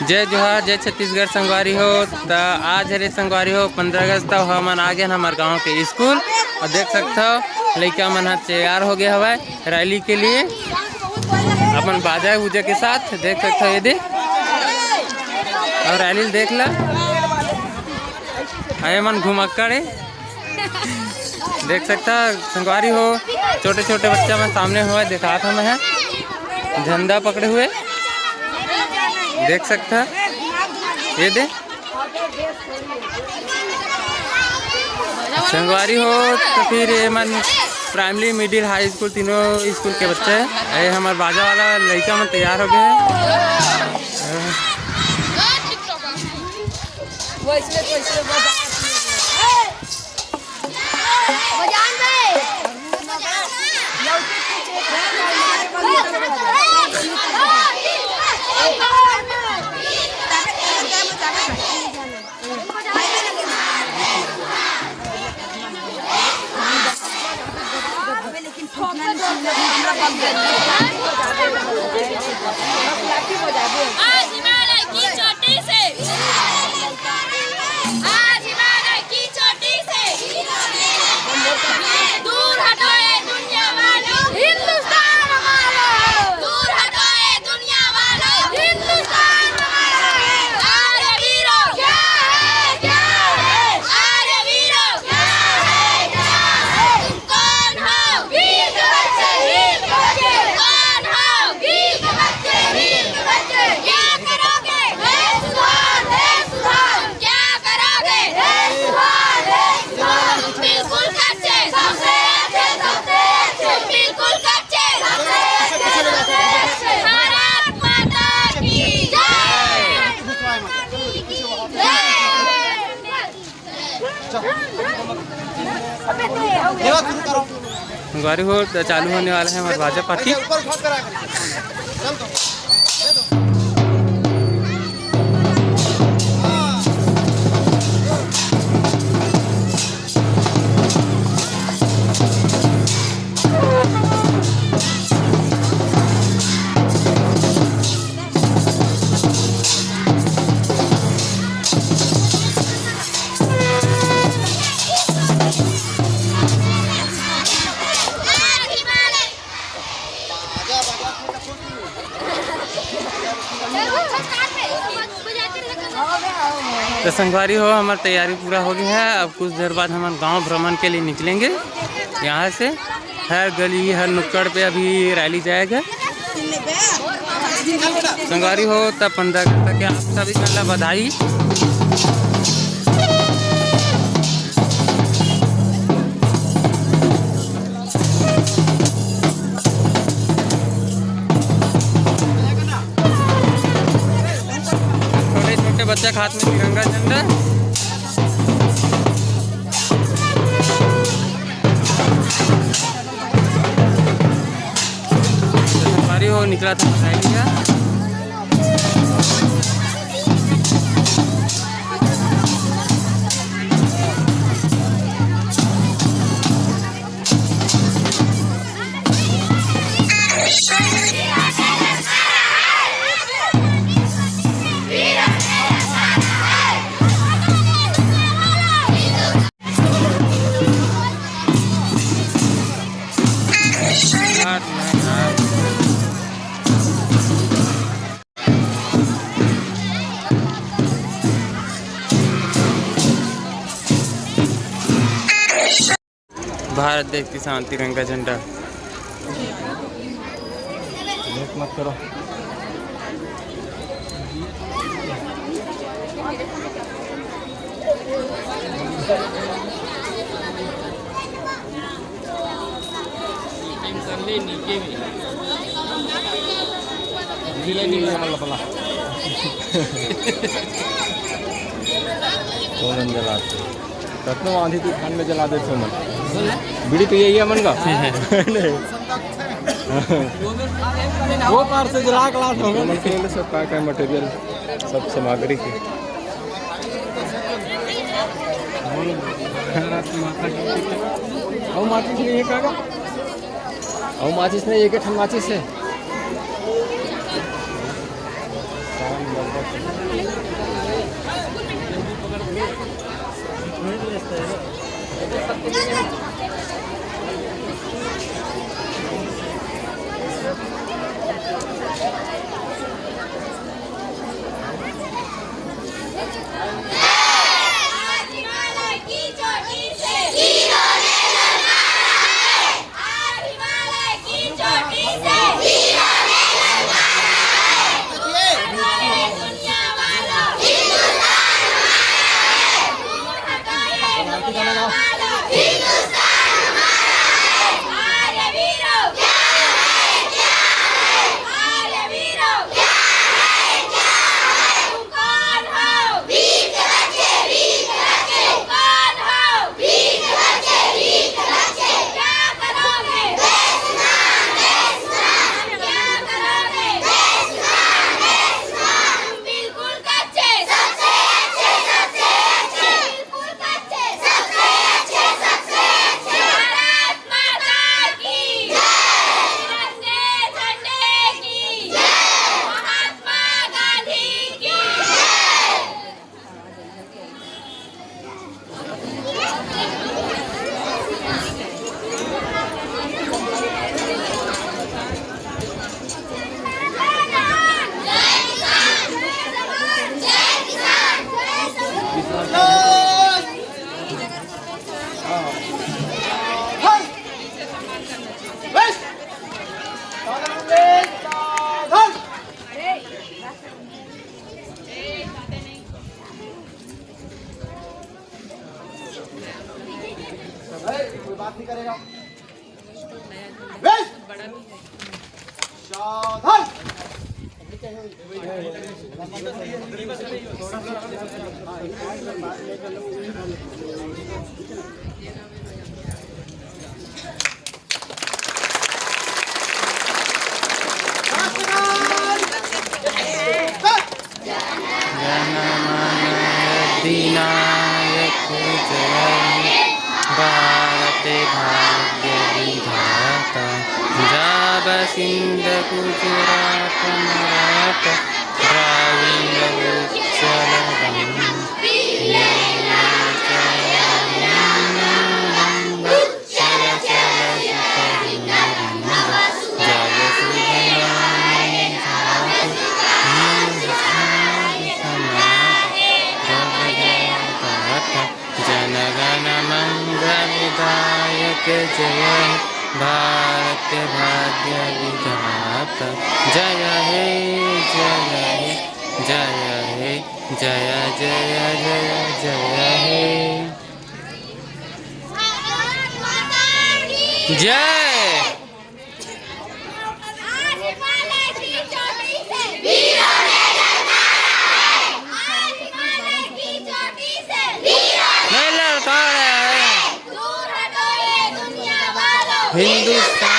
जय जोहार जय छत्तीसगढ़ संगवारी हो। तो आज हरे संगवारी हो 15 अगस्त तो हमन आ गए हमारे गांव के स्कूल और देख सकते हो लड़का मन तैयार हो गया हवा रैली के लिए अपन बाजा उजा के साथ देख सकते हो। ये दे और रैली देख ला आए मन घुमक्कड़ देख सकता संगवारी हो। छोटे छोटे बच्चा मन सामने हुआ दिखा था मैं झंडा पकड़े हुए देख सकता ये दे संगवारी हो। तो फिर ये मन प्राइमरी मिडिल हाई स्कूल तीनों स्कूल के बच्चे हैं। ये हमारे बाजा वाला लड़का मन तैयार हो गए हैं। गाड़ी हो चालू होने वाला है हमारा बाजा पार्टी। तो संगवारी हो हमारी तैयारी पूरा हो गई है। अब कुछ देर बाद हम गांव भ्रमण के लिए निकलेंगे। यहाँ से हर गली हर नुक्कड़ पे अभी रैली जाएगा। संगवारी हो तब 15 अगस्त के आप सभी को बधाई। बच्चा हाथ में तिरंगा झंडा हमारी हो निकला था लिया। भारत देश किसान तिरंगा झंडा मत करो। जलाते रत्नों आंधी तूफान में जला देते मन बीड़ी तो यही है मन का वो पार से जला क्लास होगा मन के सब का मटेरियल सब सामग्री की और माचिस नहीं है कागा और माचिस नहीं एक ठन माचिस है कोई बात नहीं करेगा। वेश सावधान। दीनायक जय भारत भाग्य विधाता जाब सिंध गुजरात मराठा द्राविड़ उच्चल जनगण मंगलदायक जय भारत भाग्य विधाता जय हे जय हे जय हे जय जय जय जय हे जय हिंदुस्तान